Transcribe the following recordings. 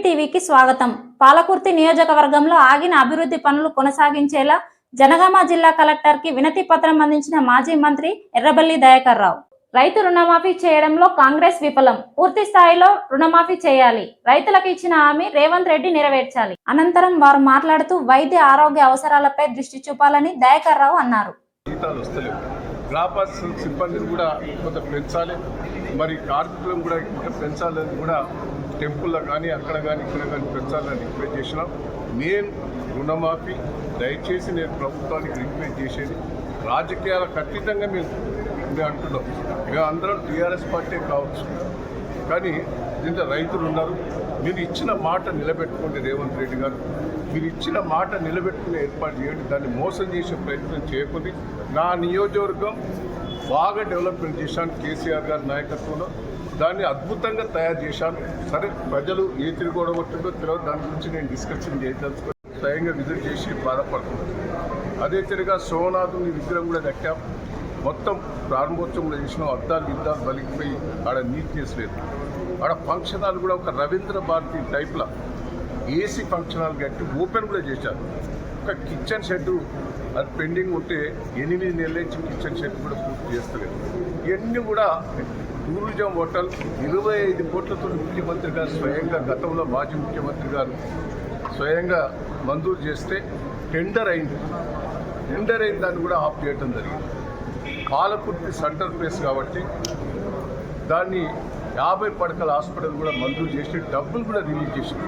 టీవీకి స్వాగతం. పాలకుర్తి నియోజకవర్గంలో ఆగిన అభివృద్ధి పనులు కొనసాగించేలా జనగామ జిల్లా కలెక్టర్కి వినతి పత్రం అందించిన మాజీ మంత్రి ఎర్రబెల్లి దయాకర్ రావు. రైతు రుణమాఫీ చేయడంలో కాంగ్రెస్ విఫలం, పూర్తి స్థాయిలో రుణమాఫీ చేయాలి, రైతులకు ఇచ్చిన హామీ రేవంత్ రెడ్డి నెరవేర్చాలి. అనంతరం వారు మాట్లాడుతూ వైద్య ఆరోగ్య అవసరాలపై దృష్టి చూపాలని దయాకర్ రావు అన్నారు. సిబ్బందిని కూడా కొంత పెంచాలి, మరి కార్మికులను కూడా ఇంకా పెంచాలని కూడా టెంపుల్లో కానీ అక్కడ కానీ ఇక్కడ కానీ పెంచాలని రిక్వెస్ట్ చేసినాం. మెయిన్ రుణమాఫీ దయచేసి నేను ప్రభుత్వానికి రిక్వెస్ట్ చేసేది, రాజకీయాలకు అతీతంగా మేము అంటున్నాం. మేము అందరం టీఆర్ఎస్ పార్టీ కావచ్చు, కానీ దీంట్లో రైతులు ఉన్నారు. మీరు ఇచ్చిన మాట నిలబెట్టుకోండి రేవంత్ రెడ్డి గారు, మీరు ఇచ్చిన మాట నిలబెట్టుకునే ఏర్పాటు చేయండి. దాన్ని మోసం చేసే ప్రయత్నం చేయకుండా నా నియోజకవర్గం బాగా డెవలప్మెంట్ చేశాను కేసీఆర్ గారి నాయకత్వంలో, దాన్ని అద్భుతంగా తయారు చేశాను. సరే, ప్రజలు ఏ తిరిగొడ వచ్చిందో తెలియదు, దాని గురించి నేను డిస్కషన్ చేయదలుచుకొని స్వయంగా విజిట్ చేసి బాధపడుతున్నాను. అదే తిరిగా సోమనాథుని విగ్రహం కూడా కట్టాం, మొత్తం ప్రారంభోత్సవంలో చేసిన అద్దాలు యుద్ధాలు బలిగిపోయి ఆడ నీట్నెస్ లేదు. ఆడ ఫంక్షన్ హాల్ కూడా ఒక రవీంద్ర భారతి టైప్లో ఏసీ ఫంక్షన్ హాల్ కట్టి ఓపెన్ కూడా చేశారు. ఒక కిచెన్ షెడ్ అది పెండింగ్ ఉంటే 8 నెలల నుంచి కిచెన్ షెడ్ కూడా పూర్తి చేస్తలేదు. ఇవన్నీ కూడా టూరిజం హోటల్ 25 కోట్లతో ముఖ్యమంత్రి గారు స్వయంగా గతంలో మాజీ ముఖ్యమంత్రి గారు స్వయంగా మంజూరు చేస్తే టెండర్ అయింది. టెండర్ అయిన దాన్ని కూడా ఆఫ్ చేయడం జరిగింది. పాలకుర్తి సెంటర్ ప్లేస్ కాబట్టి దాన్ని 50 పడకల హాస్పిటల్ కూడా మంజూరు చేసి డబ్బులు కూడా రిలీజ్ చేసింది.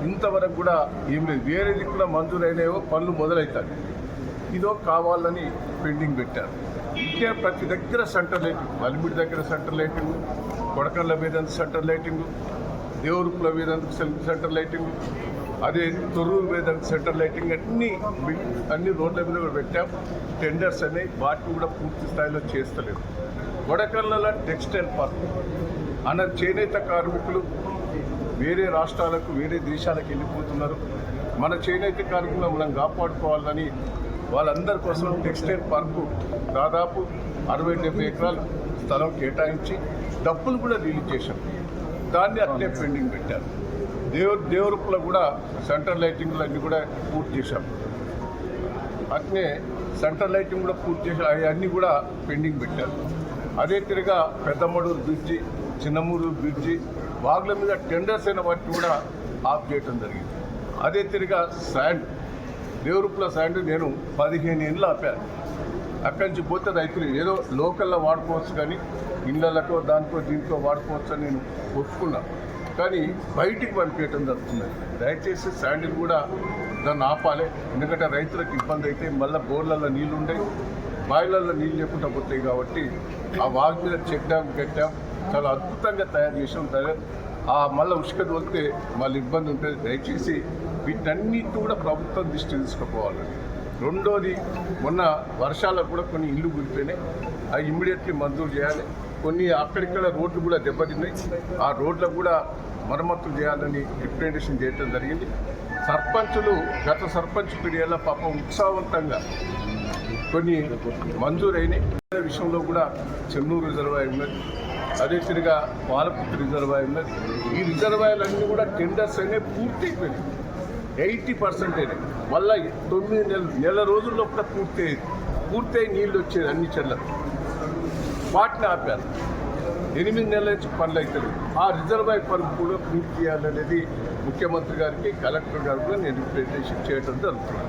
ఇంతవరకు కూడా ఏం లేదు. వేరేది కూడా మంజూరు అయినాయో పనులు మొదలవుతాయి, ఇదో కావాలని పెండింగ్ పెట్టారు. ఇంకే ప్రతి దగ్గర సెంటర్ లైటింగ్, వలిమిడి దగ్గర సెంటర్ లైటింగ్, కొడకళ్ళ మీద సెంటర్ లైటింగ్, దేవురుపుల మీద సెంటర్ లైటింగ్, అదే తొర్రూరు మీద సెంటర్ లైటింగ్, అన్ని రోడ్ల మీద కూడా పెట్టాం. టెండర్స్ అనేవి వాటిని కూడా పూర్తి స్థాయిలో చేస్తలేదు. కొడకళ్ళలో టెక్స్టైల్ పార్క్ చేనేత కార్మికులు వేరే రాష్ట్రాలకు వేరే దేశాలకు వెళ్ళిపోతున్నారు. మన చేనేత కార్మికులను మనం కాపాడుకోవాలని వాళ్ళందరి కోసం టెక్స్టైల్ పార్కు దాదాపు 60-70 ఎకరాలు స్థలం కేటాయించి డబ్బులు కూడా రిలీజ్ చేశాం. దాన్ని అట్లే పెండింగ్ పెట్టారు. దేవురుపులో కూడా సెంటర్ లైటింగ్లు అన్నీ కూడా పూర్తి చేశాం. అట్నే సెంటర్ లైటింగ్ కూడా పూర్తి చేసి అవన్నీ కూడా పెండింగ్ పెట్టారు. అదే తిరిగా పెద్దమడూరు బ్రిడ్జి, చిన్నమూరు బ్రిడ్జి, వాగుల మీద టెండర్స్ అయిన వాటిని కూడా ఆఫ్ చేయడం జరిగింది. అదే తిరిగా శాండ్, దేవురుపుల శాండ్ నేను 15 ఏళ్ళు ఆపాను. అక్కడి నుంచి పోతే రైతులు ఏదో లోకల్లో వాడుకోవచ్చు, కానీ ఇళ్లతో దాంట్లో దీంట్లో వాడుకోవచ్చు అని నేను ఒప్పుకున్నాను. కానీ బయటికి పంపించడం జరుగుతుంది. దయచేసి శాండిల్ కూడా దాన్ని ఆపాలి, ఎందుకంటే రైతులకు ఇబ్బంది అయితే మళ్ళీ బోర్లలో నీళ్ళు ఉంటాయి, బాయిలల్లో నీళ్ళు లేకుండా పోతాయి. కాబట్టి ఆ వాగు మీద చెక్ డ్యామ్ కట్టాం, చాలా అద్భుతంగా తయారు చేసాం. మళ్ళీ ఉష్క తోలితే మళ్ళీ ఇబ్బంది ఉంటుంది. దయచేసి వీటన్నిటి కూడా ప్రభుత్వం దృష్టి తీసుకుపోవాలి. రెండోది, మొన్న వర్షాలకు కూడా కొన్ని ఇళ్ళు కూలిపోయినాయి, అవి ఇమ్మీడియట్లీ మంజూరు చేయాలి. కొన్ని అక్కడిక్కడ రోడ్లు కూడా దెబ్బతిన్నాయి, ఆ రోడ్లకు కూడా మరమ్మతులు చేయాలని రిప్రజెంటేషన్ చేయడం జరిగింది. సర్పంచులు గత సర్పంచ్ పీరియడ్లో పాపం ఉత్సాహవంతంగా కొన్ని మంజూరైనాయి. విషయంలో కూడా చెన్నూరు రిజర్వాయర్ ఉన్నది, అదే తిరిగా పాలకుర్తి రిజర్వాయర్ ఉన్నది. ఈ రిజర్వాయర్లన్నీ కూడా టెండర్స్ అనేవి పూర్తి అయిపోయినాయి, 80% అయినాయి. మళ్ళీ 9 నెల రోజుల్లో కూడా పూర్తి అయి నీళ్ళు వచ్చేది అన్ని చెర్లకు. వాటిని ఆపారు. 8 నెలల నుంచి పనులు అవుతుంది. ఆ రిజర్వాయర్ పనులు కూడా పూర్తి చేయాలనేది ముఖ్యమంత్రి గారికి, కలెక్టర్ గారికి నేను రిప్రజెంటేషన్ చేయడం జరుగుతుంది.